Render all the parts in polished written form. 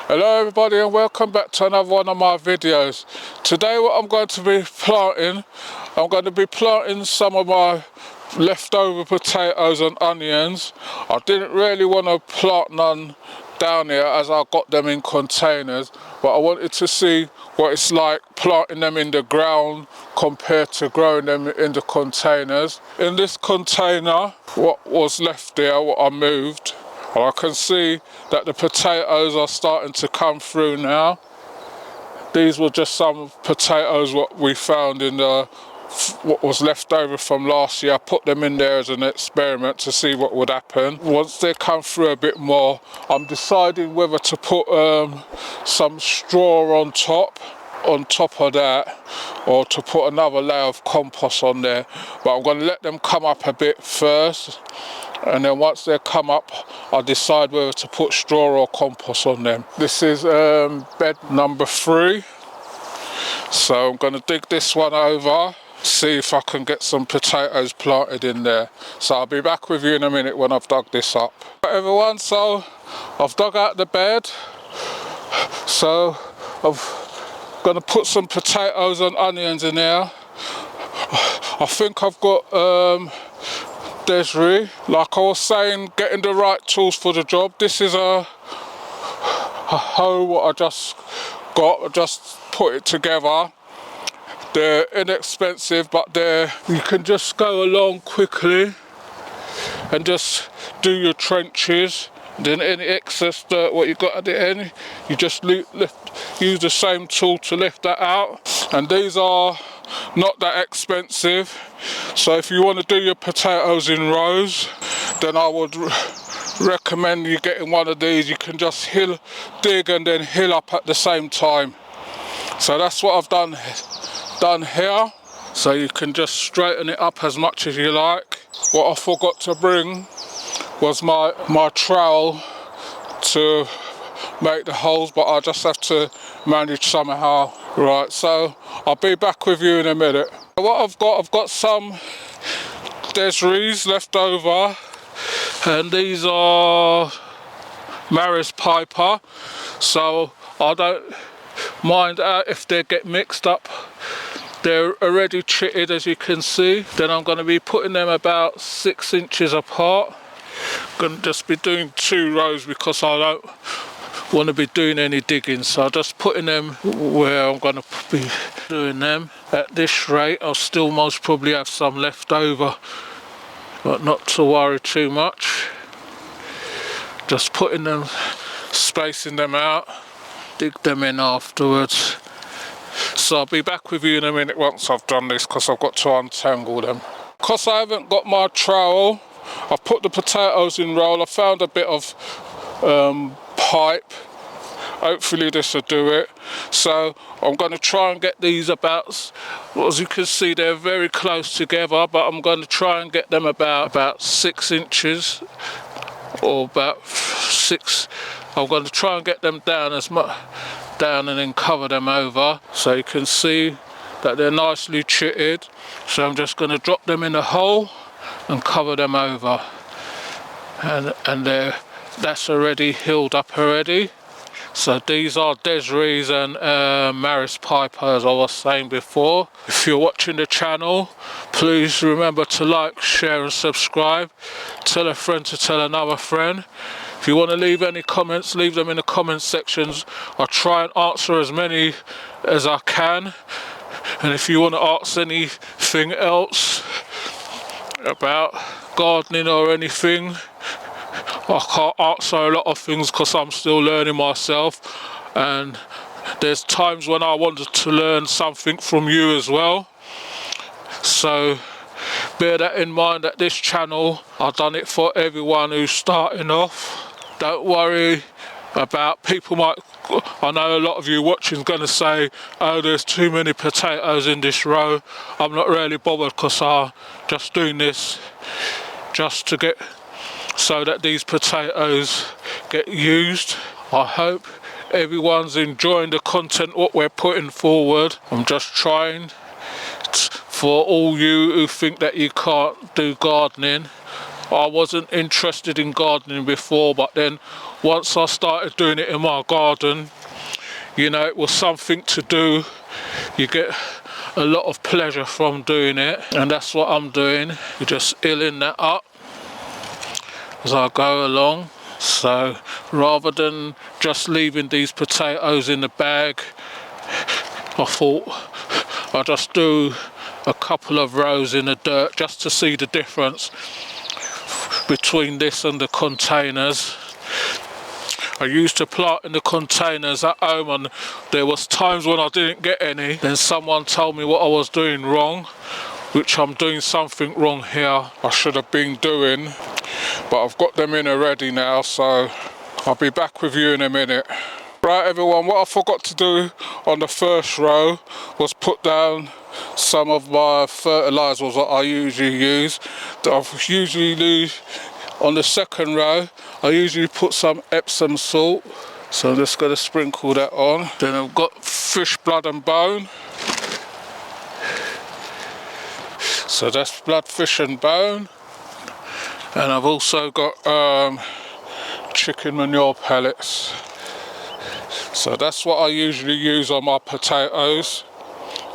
Hello everybody and welcome back to another one of my videos. Today what I'm going to be planting, some of my leftover potatoes and onions. I didn't really want to plant none down here as I got them in containers, but I wanted to see what it's like planting them in the ground compared to growing them in the containers. In this container, what was left there, what I moved, I can see that the potatoes are starting to come through now. These were just some potatoes what we found in what was left over from last year. I put them in there as an experiment to see what would happen. Once they come through a bit more, I'm deciding whether to put some straw on top of that, or to put another layer of compost on there. But I'm going to let them come up a bit first, and then once they come up, I'll decide whether to put straw or compost on them. This is bed number 3. So I'm going to dig this one over, see if I can get some potatoes planted in there. So I'll be back with you in a minute when I've dug this up. Right, everyone, so I've dug out the bed. So I'm going to put some potatoes and onions in there. I think I've got D.W.W. Like I was saying, getting the right tools for the job. This is a hoe what I just got. I just put it together. They're inexpensive, but you can just go along quickly and just do your trenches. Then any excess dirt what you got at the end, you just use the same tool to lift that out. And these are not that expensive, so if you want to do your potatoes in rows, then I would recommend you getting one of these. You can just dig and then hill up at the same time. So that's what I've done here. So you can just straighten it up as much as you like. What I forgot to bring was my trowel to make the holes, but I just have to manage somehow. Right, so I'll be back with you in a minute. What I've got some D.W.Ws left over, and these are Maris Piper, so I don't mind if they get mixed up. They're already chitted, as you can see. Then I'm going to be putting them about 6 inches apart. I'm going to just be doing 2 rows because I don't want to be doing any digging, so I'm just putting them where I'm going to be doing them. At this rate, I'll still most probably have some left over, but not to worry too much. Just putting them, spacing them out, dig them in afterwards. So I'll be back with you in a minute once I've done this, because I've got to untangle them. Because I haven't got my trowel, I've put the potatoes in roll. I found a bit of pipe. Hopefully this will do it. So I'm going to try and get these about, as you can see, they're very close together, but I'm going to try and get them about 6 inches, or about 6. I'm going to try and get them down as much down and then cover them over, so you can see that they're nicely chitted. So I'm just going to drop them in a hole and cover them over, and that's already healed up already. So these are D.W.Ws and Maris Piper, as I was saying before. If you're watching the channel, please remember to like, share and subscribe. Tell a friend to tell another friend. If you want to leave any comments, leave them in the comment sections. I'll try and answer as many as I can. And if you want to ask anything else about gardening or anything, I can't answer a lot of things because I'm still learning myself, and there's times when I wanted to learn something from you as well. So bear that in mind, that this channel, I've done it for everyone who's starting off. Don't worry about people I know a lot of you watching is going to say, oh, there's too many potatoes in this row. I'm not really bothered, because I'm just doing this just to get, so that these potatoes get used. I hope everyone's enjoying the content what we're putting forward. I'm just trying for all you who think that you can't do gardening. I wasn't interested in gardening before, but then once I started doing it in my garden, you know, it was something to do. You get a lot of pleasure from doing it, and that's what I'm doing. You're just illing that up as I go along. So rather than just leaving these potatoes in the bag, I thought I'd just do a couple of rows in the dirt just to see the difference between this and the containers. I used to plant in the containers at home, and there was times when I didn't get any. Then someone told me what I was doing wrong, which I'm doing something wrong here I should have been doing. But I've got them in already now, so I'll be back with you in a minute. Right everyone, what I forgot to do on the first row was put down some of my fertilisers that I usually use. On the second row, I usually put some Epsom salt. So I'm just going to sprinkle that on. Then I've got fish blood and bone. So that's blood, fish and bone. And I've also got chicken manure pellets. So that's what I usually use on my potatoes.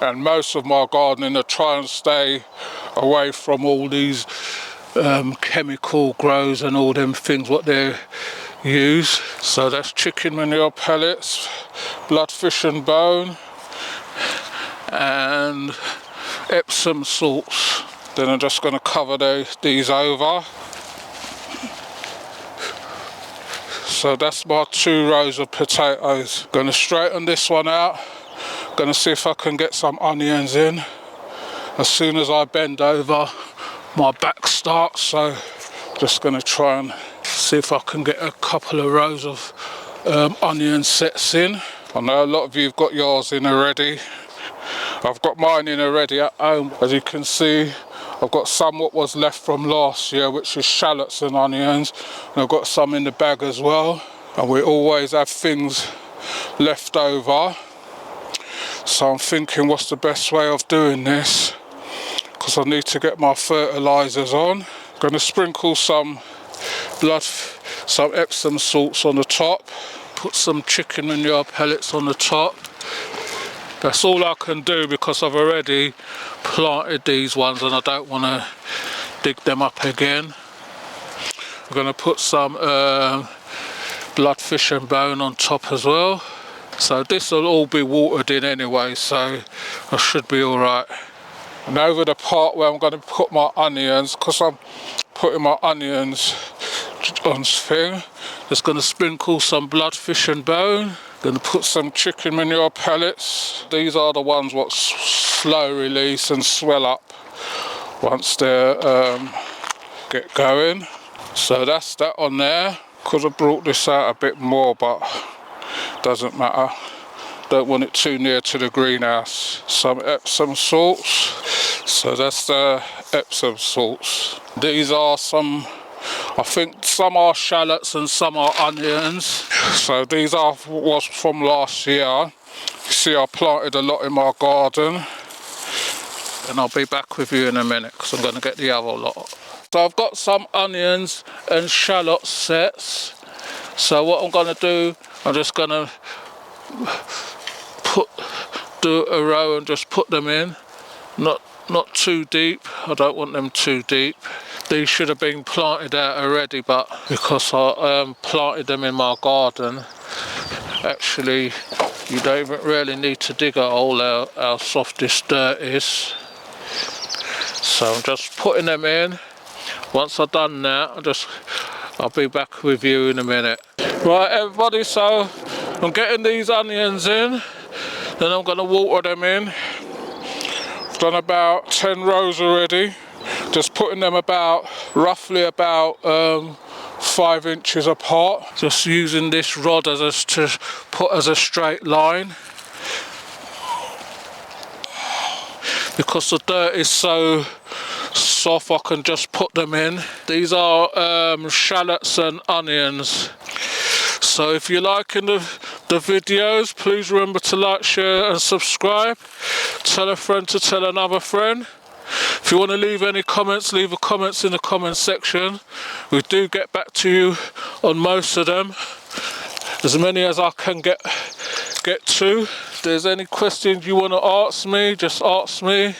And most of my gardening, I try and stay away from all these chemical grows and all them things what they use. So that's chicken manure pellets, blood, fish and bone, and Epsom salts. Then I'm just going to cover these over. So that's my 2 rows of potatoes. Going to straighten this one out. Going to see if I can get some onions in. As soon as I bend over, my back starts. So just going to try and see if I can get a couple of rows of onion sets in. I know a lot of you have got yours in already. I've got mine in already at home. As you can see, I've got some what was left from last year, which is shallots and onions, and I've got some in the bag as well. And we always have things left over. So I'm thinking, what's the best way of doing this? Because I need to get my fertilisers on. I'm going to sprinkle some Epsom salts on the top. Put some chicken manure pellets on the top. That's all I can do because I've already planted these ones and I don't want to dig them up again. I'm going to put some blood, fish and bone on top as well. So this will all be watered in anyway, so I should be alright. And over the part where I'm going to put my onions, because I'm putting my onions on thing, just going to sprinkle some blood, fish and bone. Going to put some chicken manure pellets. These are the ones what slow release and swell up once they get going. So that's that on there. Could have brought this out a bit more, but doesn't matter. Don't want it too near to the greenhouse. Some Epsom salts. So that's the Epsom salts. These are some, I think some are shallots and some are onions. So these was from last year. You see I planted a lot in my garden. And I'll be back with you in a minute because I'm going to get the other lot. So I've got some onions and shallot sets. So what I'm going to do, I'm just going to do a row and just put them in. Not too deep. I don't want them too deep. These should have been planted out already, but because I planted them in my garden, actually you don't even really need to dig a hole how soft this dirt is. So I'm just putting them in. Once I've done that, I'll be back with you in a minute. Right everybody, so I'm getting these onions in, then I'm going to water them in. I've done about 10 rows already. Just putting them roughly about 5 inches apart. Just using this rod to put as a straight line. Because the dirt is so soft, I can just put them in. These are shallots and onions. So if you're liking the videos, please remember to like, share and subscribe. Tell a friend to tell another friend. If you want to leave any comments, leave the comments in the comment section. We do get back to you on most of them, as many as I can get to. If there's any questions you want to ask me, just ask me.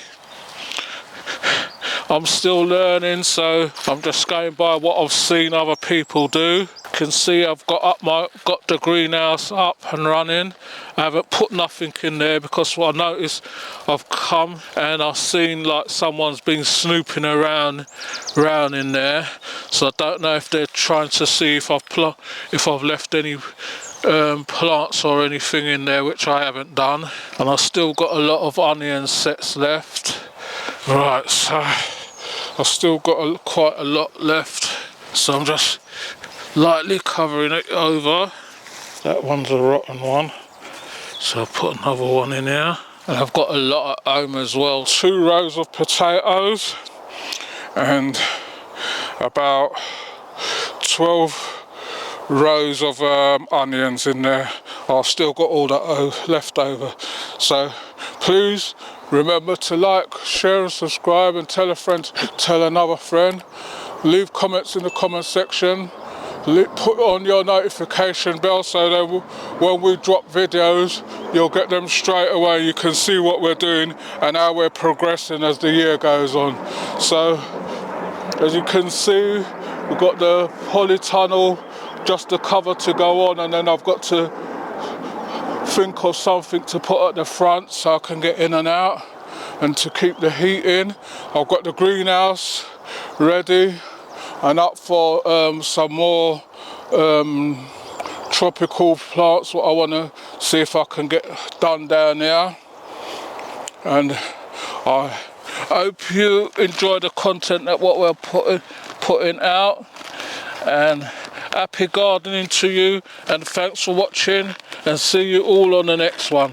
I'm still learning, so I'm just going by what I've seen other people do. You can see I've got the greenhouse up and running. I haven't put nothing in there because what I noticed, I've come and I've seen like someone's been snooping around in there. So I don't know if they're trying to see if I've left any plants or anything in there, which I haven't done. And I've still got a lot of onion sets left. Right, so I've still got quite a lot left, so I'm just lightly covering it over. That one's a rotten one, so I'll put another one in here. And I've got a lot at home as well. 2 rows of potatoes and about 12 rows of onions in there. I've still got all that left over. So please remember to like, share and subscribe, and tell a friend, tell another friend. Leave comments in the comment section. Put on your notification bell so that when we drop videos, you'll get them straight away. You can see what we're doing and how we're progressing as the year goes on. So as you can see, we've got the polytunnel, just the cover to go on, and then I've got to think of something to put at the front so I can get in and out and to keep the heat in. I've got the greenhouse ready and up for some more tropical plants, what I want to see if I can get done down here. And I hope you enjoy the content that what we're putting out, and happy gardening to you, and thanks for watching, and see you all on the next one.